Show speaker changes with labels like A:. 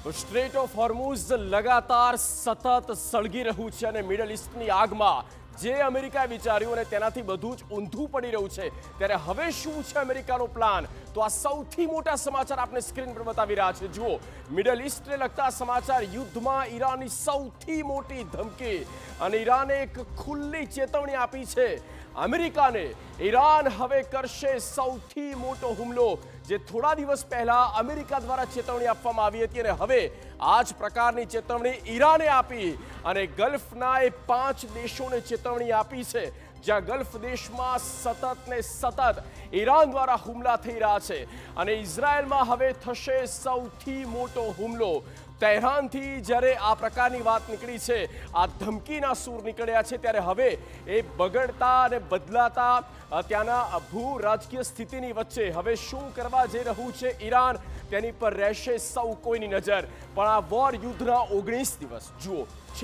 A: તો straight of હોર્મુઝ લગાતાર સતત સળગી રહ્યું છે અને મિડલ ઇસ્ટની આગમાં જે અમેરિકાએ વિચાર્યું અને તેનાથી બધું જ ઊંધું પડી રહ્યું છે ત્યારે હવે શું છે અમેરિકાનો પ્લાન? તો આ સૌથી મોટા સમાચાર આપણે સ્ક્રીન પર બતાવી રહ્યા છે. જુઓ, મિડલ ઇસ્ટને લગતા સમાચાર. યુદ્ધમાં ઈરાનની સૌથી મોટી ધમકી અને ઈરાને એક ખુલ્લી ચેતવણી આપી છે અમેરિકાને. ઈરાન હવે કરશે સૌથી મોટો હુમલો. જે થોડા દિવસ પહેલા અમેરિકા દ્વારા ચેતવણી આપવામાં આવી હતી અને હવે આ જ પ્રકારની ચેતવણી ઈરાને આપી અને ગલ્ફના એ 5 દેશોને ચેતવણી આપી છે જ્યાં ગલ્ફ દેશમાં સતત ને સતત ઈરાન દ્વારા હુમલા થઈ રહ્યા છે અને ઇઝરાયલમાં હવે થશે સૌથી મોટો હુમલો. તહેરાનથી જ્યારે આ પ્રકારની વાત નીકળી છે, આ ધમકીના સૂર નીકળ્યા છે, ત્યારે હવે એ બગડતા અને બદલાતા ત્યાંના ભૂ રાજકીય સ્થિતિની વચ્ચે હવે શું કરવા જઈ રહ્યું છે ઈરાન, તેની પર રહેશે સૌ કોઈની નજર. પણ આ વોર યુદ્ધના 19 દિવસ જુઓ.